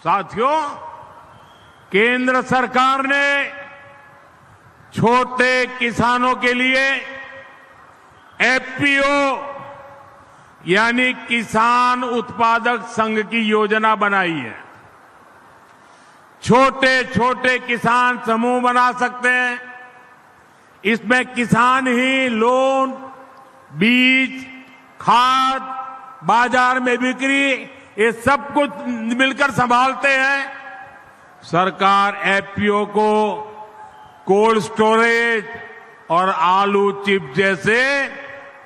साथियों, केंद्र सरकार ने छोटे किसानों के लिए एफपीओ यानी किसान उत्पादक संघ की योजना बनाई है। छोटे छोटे किसान समूह बना सकते हैं। इसमें किसान ही लोन, बीज, खाद, बाजार में बिक्री, ये सब कुछ मिलकर संभालते हैं। सरकार एफपीओ को कोल्ड स्टोरेज और आलू चिप जैसे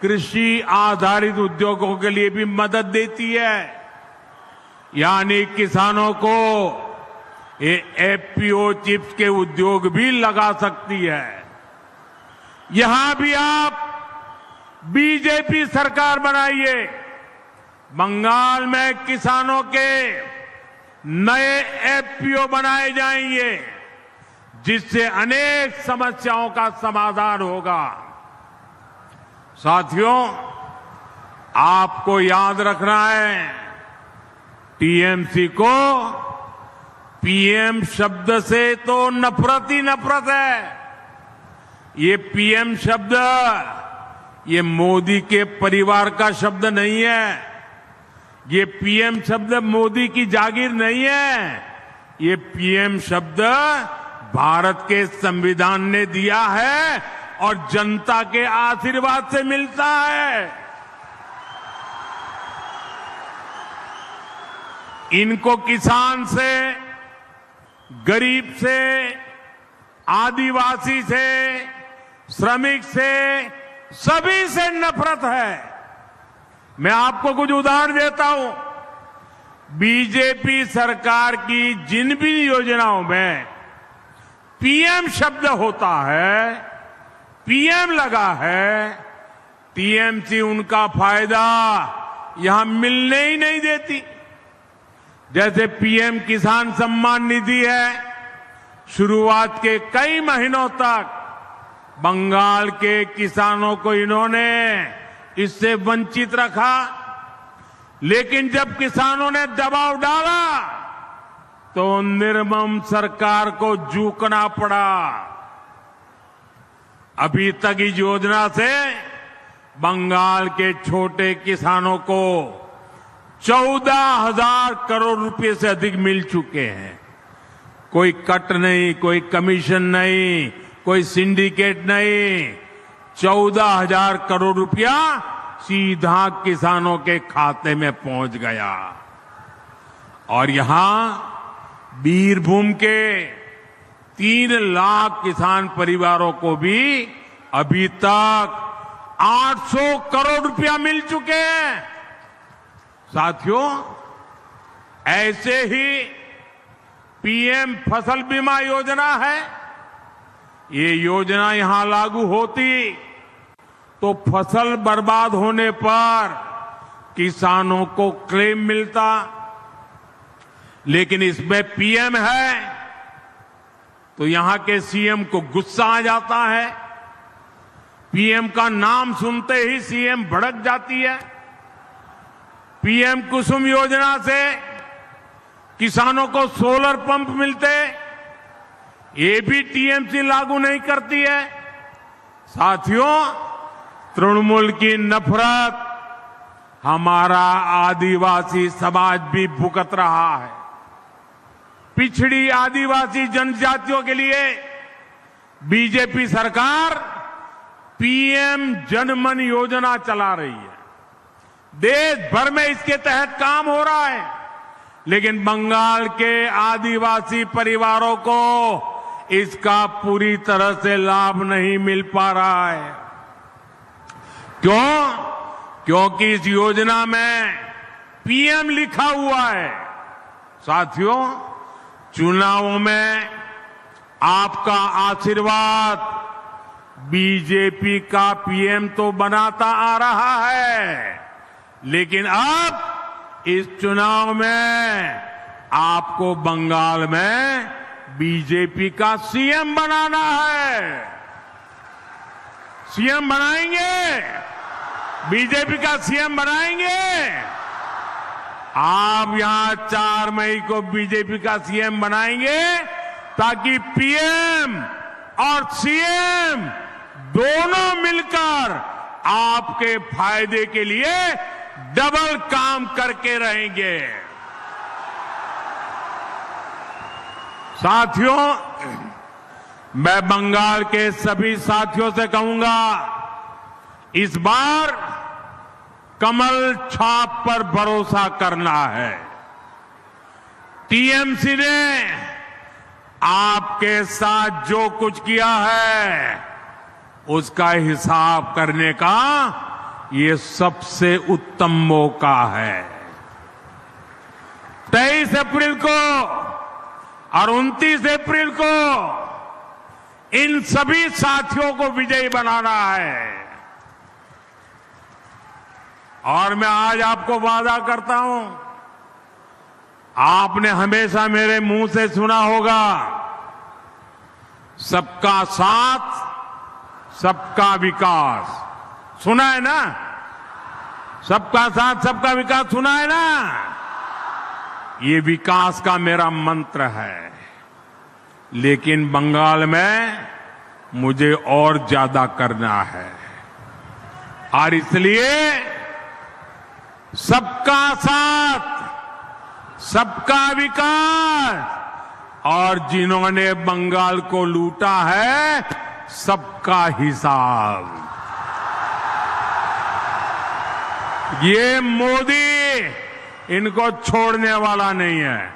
कृषि आधारित उद्योगों के लिए भी मदद देती है। यानी किसानों को ये एफपीओ चिप्स के उद्योग भी लगा सकती है। यहां भी आप बीजेपी सरकार बनाइए। बंगाल में किसानों के नए एफपीओ बनाए जाएंगे, जिससे अनेक समस्याओं का समाधान होगा। साथियों, आपको याद रखना है, टीएमसी को पीएम शब्द से तो नफरत ही नफरत है। ये पीएम शब्द ये मोदी के परिवार का शब्द नहीं है। ये पीएम शब्द मोदी की जागीर नहीं है। ये पीएम शब्द भारत के संविधान ने दिया है और जनता के आशीर्वाद से मिलता है। इनको किसान से, गरीब से, आदिवासी से, श्रमिक से, सभी से नफरत है। मैं आपको कुछ उदाहरण देता हूं। बीजेपी सरकार की जिन भी योजनाओं में पीएम शब्द होता है, पीएम लगा है, टीएमसी उनका फायदा यहां मिलने ही नहीं देती। जैसे पीएम किसान सम्मान निधि है, शुरुआत के कई महीनों तक बंगाल के किसानों को इन्होंने इससे वंचित रखा। लेकिन जब किसानों ने दबाव डाला तो निर्मम सरकार को झुकना पड़ा। अभी तक इस योजना से बंगाल के छोटे किसानों को 14,000 करोड़ रुपए से अधिक मिल चुके हैं। कोई कट नहीं, कोई कमीशन नहीं, कोई सिंडिकेट नहीं। 14,000 करोड़ रुपया सीधा किसानों के खाते में पहुंच गया। और यहां बीरभूम के 3 लाख किसान परिवारों को भी अभी तक 800 करोड़ रुपया मिल चुके हैं। साथियों, ऐसे ही पीएम फसल बीमा योजना है। ये योजना यहां लागू होती तो फसल बर्बाद होने पर किसानों को क्लेम मिलता। लेकिन इसमें पीएम है तो यहां के सीएम को गुस्सा आ जाता है। पीएम का नाम सुनते ही सीएम भड़क जाती है। पीएम कुसुम योजना से किसानों को सोलर पंप मिलते, ये भी टीएमसी लागू नहीं करती है। साथियों, तृणमूल की नफरत हमारा आदिवासी समाज भी भुगत रहा है। पिछड़ी आदिवासी जनजातियों के लिए बीजेपी सरकार पीएम जनमन योजना चला रही है। देश भर में इसके तहत काम हो रहा है, लेकिन बंगाल के आदिवासी परिवारों को इसका पूरी तरह से लाभ नहीं मिल पा रहा है। क्यों? क्योंकि इस योजना में पीएम लिखा हुआ है। साथियों, चुनावों में आपका आशीर्वाद बीजेपी का पीएम तो बनाता आ रहा है, लेकिन अब इस चुनाव में आपको बंगाल में बीजेपी का सीएम बनाना है। सीएम बनाएंगे, बीजेपी का सीएम बनाएंगे। आप यहां 4 मई को बीजेपी का सीएम बनाएंगे ताकि पीएम और सीएम दोनों मिलकर आपके फायदे के लिए डबल काम करके रहेंगे। साथियों, मैं बंगाल के सभी साथियों से कहूंगा, इस बार कमल छाप पर भरोसा करना है। टीएमसी ने आपके साथ जो कुछ किया है उसका हिसाब करने का ये सबसे उत्तम मौका है। 23 अप्रैल को और 29 अप्रैल को इन सभी साथियों को विजयी बनाना है। और मैं आज आपको वादा करता हूं, आपने हमेशा मेरे मुंह से सुना होगा, सबका साथ सबका विकास। सुना है ना? सबका साथ सबका विकास सुना है ना? ये विकास का मेरा मंत्र है। लेकिन बंगाल में मुझे और ज्यादा करना है और इसलिए सबका साथ सबका विकास और जिन्होंने बंगाल को लूटा है सबका हिसाब। ये मोदी इनको छोड़ने वाला नहीं है,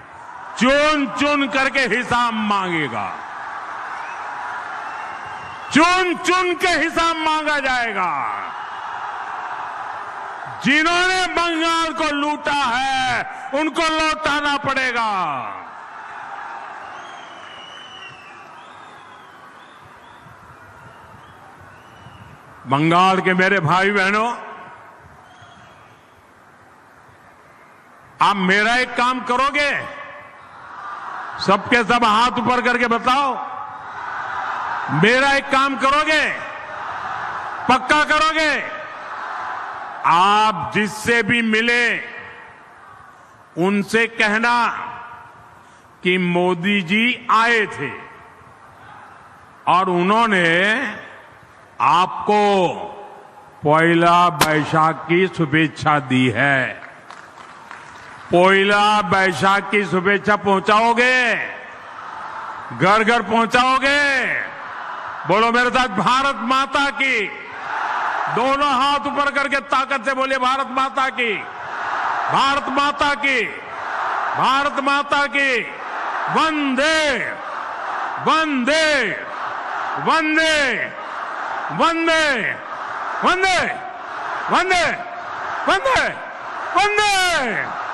चुन चुन करके हिसाब मांगेगा, चुन चुन के हिसाब मांगा जाएगा। जिन्होंने बंगाल को लूटा है उनको लौटाना पड़ेगा। बंगाल के मेरे भाई बहनों, आप मेरा एक काम करोगे? सबके सब हाथ ऊपर करके बताओ, मेरा एक काम करोगे? पक्का करोगे? आप जिससे भी मिले उनसे कहना कि मोदी जी आए थे और उन्होंने आपको पोइला बैशाख की शुभेच्छा दी है। पोइला बैशाख की शुभेच्छा पहुंचाओगे? घर घर पहुंचाओगे? बोलो मेरे साथ, भारत माता की। दोनों हाथ ऊपर करके ताकत से बोलिए, भारत माता की, भारत माता की, भारत माता की। वंदे वंदे वंदे वंदे वंदे वंदे वंदे वंदे।